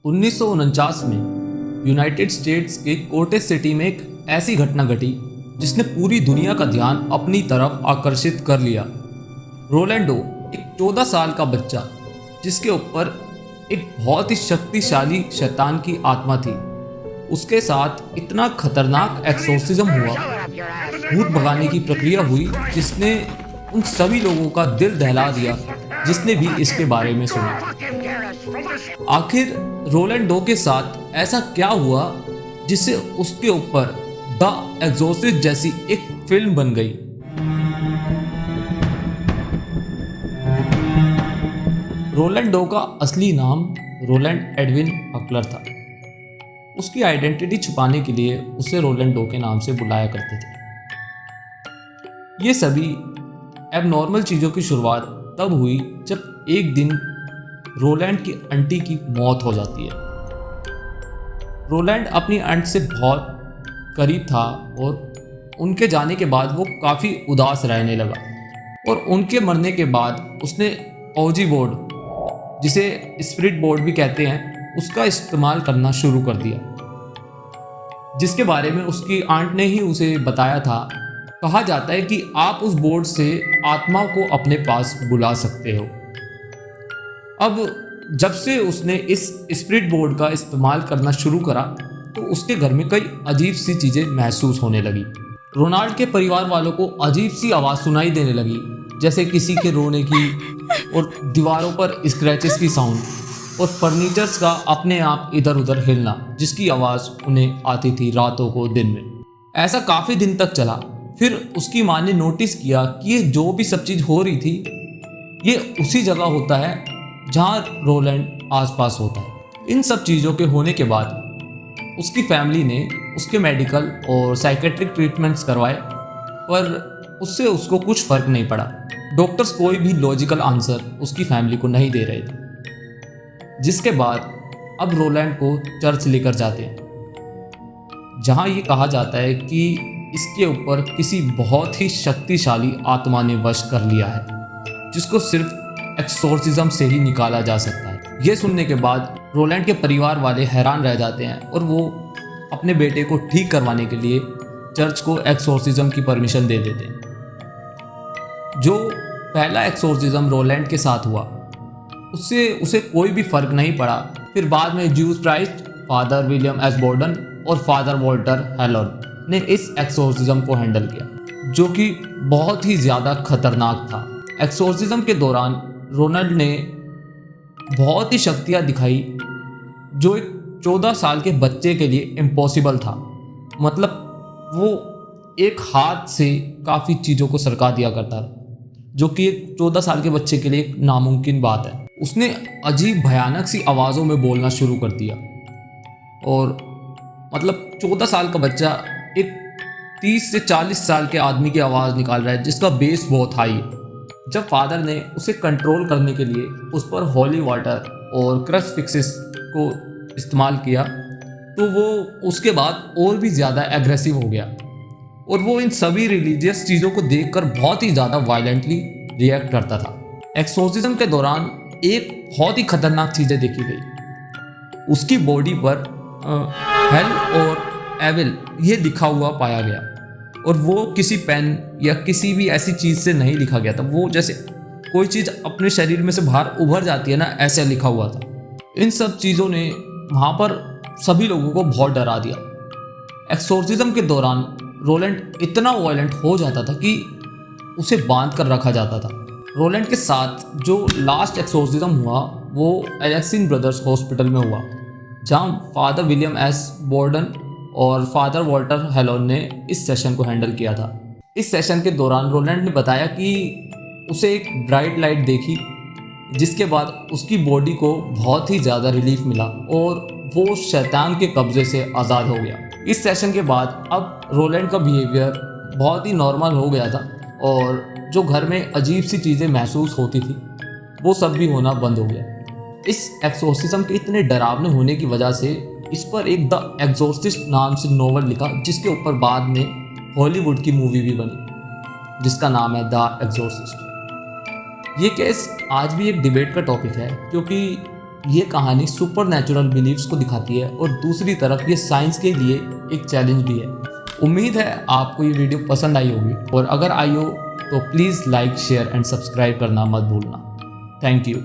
1949 में United states के Cortez city में एक ऐसी घटना घटी जिसने पूरी दुनिया का ध्यान अपनी तरफ आकर्षित कर लिया। रोलैंडो एक 14 साल का बच्चा जिसके ऊपर एक बहुत ही शक्तिशाली शैतान की आत्मा थी, उसके साथ इतना खतरनाक एक्सोर्सिज्म हुआ, भूत भगाने की प्रक्रिया हुई जिसने उन सभी लोगों का दिल दहला दिया जिसने भी इसके बारे में सुना। आखिर रोलैंडो के साथ ऐसा क्या हुआ जिससे उसके ऊपर द एग्जोर्सिस्ट जैसी एक फिल्म बन गई। रोलैंडो का असली नाम रोलैंड एडविन हकलर था। उसकी आइडेंटिटी छुपाने के लिए उसे रोलैंडो के नाम से बुलाया करते थे। ये सभी एबनॉर्मल चीज़ों की शुरुआत तब हुई जब एक दिन रोलैंड की आंटी की मौत हो जाती है। रोलैंड अपनी आंट से बहुत करीब था और उनके जाने के बाद वो काफ़ी उदास रहने लगा और उनके मरने के बाद उसने ओजी बोर्ड, जिसे स्पिरिट बोर्ड भी कहते हैं, उसका इस्तेमाल करना शुरू कर दिया, जिसके बारे में उसकी आंट ने ही उसे बताया था। कहा जाता है कि आप उस बोर्ड से आत्माओं को अपने पास बुला सकते हो। अब जब से उसने इस स्पिरिट बोर्ड का इस्तेमाल करना शुरू करा तो उसके घर में कई अजीब सी चीज़ें महसूस होने लगी। रोनाल्ड के परिवार वालों को अजीब सी आवाज़ सुनाई देने लगी, जैसे किसी के रोने की, और दीवारों पर स्क्रैचेस की साउंड और फर्नीचर्स का अपने आप इधर उधर हिलना, जिसकी आवाज़ उन्हें आती थी रातों को दिन में। ऐसा काफ़ी दिन तक चला। फिर उसकी माँ ने नोटिस किया कि ये जो भी सब चीज़ हो रही थी ये उसी जगह होता है जहाँ रोलैंड आसपास होता है। इन सब चीज़ों के होने के बाद उसकी फैमिली ने उसके मेडिकल और साइकेट्रिक ट्रीटमेंट्स करवाए, पर उससे उसको कुछ फ़र्क नहीं पड़ा। डॉक्टर्स कोई भी लॉजिकल आंसर उसकी फैमिली को नहीं दे रहे थे। जिसके बाद अब रोलैंड को चर्च लेकर जाते हैं, जहाँ ये कहा जाता है कि इसके ऊपर किसी बहुत ही शक्तिशाली आत्मा ने वश कर लिया है, जिसको सिर्फ एक्सोर्सिज्म से ही निकाला जा सकता है। ये सुनने के बाद रोलैंड के परिवार वाले हैरान रह जाते हैं और वो अपने बेटे को ठीक करवाने के लिए चर्च को एक्सोर्सिज्म की परमिशन दे देते हैं। जो पहला एक्सोर्सिज्म रोलैंड के साथ हुआ उससे उसे कोई भी फर्क नहीं पड़ा। फिर बाद में juice Christ, father William S Borden और फादर वॉल्टर हेलोन ने इस एक्सोर्सिज्म को हैंडल किया, जो कि बहुत ही ज़्यादा खतरनाक था। एक्सोर्सिज्म के दौरान रोनाल्ड ने बहुत ही शक्तियाँ दिखाई जो एक 14 साल के बच्चे के लिए इम्पॉसिबल था। मतलब वो एक हाथ से काफ़ी चीज़ों को सरका दिया करता था, जो कि एक 14 साल के बच्चे के लिए एक नामुमकिन बात है। उसने अजीब भयानक सी आवाज़ों में बोलना शुरू कर दिया और मतलब 14 साल का बच्चा एक 30 से 40 साल के आदमी की आवाज़ निकाल रहा है जिसका बेस बहुत हाई है। जब फादर ने उसे कंट्रोल करने के लिए उस पर हॉली वाटर और क्रश फिक्सेस को इस्तेमाल किया तो वो उसके बाद और भी ज़्यादा एग्रेसिव हो गया और वो इन सभी रिलीजियस चीज़ों को देखकर बहुत ही ज़्यादा वायलेंटली रिएक्ट करता था। एक्सोर्सिज्म के दौरान एक बहुत ही खतरनाक चीज़ें देखी गई। उसकी बॉडी पर हेल और एविल ये लिखा हुआ पाया गया और वो किसी पेन या किसी भी ऐसी चीज़ से नहीं लिखा गया था। वो जैसे कोई चीज़ अपने शरीर में से बाहर उभर जाती है ना, ऐसे लिखा हुआ था। इन सब चीज़ों ने वहाँ पर सभी लोगों को बहुत डरा दिया। एक्सोर्सिज्म के दौरान रोलैंड इतना वायलेंट हो जाता था कि उसे बांध कर रखा जाता था। रोलैंड के साथ जो लास्ट एक्सोर्सिज्म हुआ वो एलेक्सिन ब्रदर्स हॉस्पिटल में हुआ, जहाँ फादर विलियम एस बोर्डन और फादर वॉल्टर हेलोन ने इस सेशन को हैंडल किया था। इस सेशन के दौरान रोलैंड ने बताया कि उसे एक ब्राइट लाइट देखी, जिसके बाद उसकी बॉडी को बहुत ही ज़्यादा रिलीफ मिला और वो शैतान के कब्जे से आज़ाद हो गया। इस सेशन के बाद अब रोलैंड का बिहेवियर बहुत ही नॉर्मल हो गया था और जो घर में अजीब सी चीज़ें महसूस होती थी वो सब भी होना बंद हो गया। इस एक्सोर्सिज्म के इतने डरावने होने की वजह से इस पर एक द एग्जॉर्सिस्ट नाम से नोवेल लिखा, जिसके ऊपर बाद में हॉलीवुड की मूवी भी बनी जिसका नाम है द एग्जॉर्सिस्ट। ये केस आज भी एक डिबेट का टॉपिक है, क्योंकि ये कहानी सुपर नेचुरल बिलीव्स को दिखाती है और दूसरी तरफ ये साइंस के लिए एक चैलेंज भी है। उम्मीद है आपको ये वीडियो पसंद आई होगी, और अगर आई हो तो please like, share and subscribe करना मत भूलना। Thank you.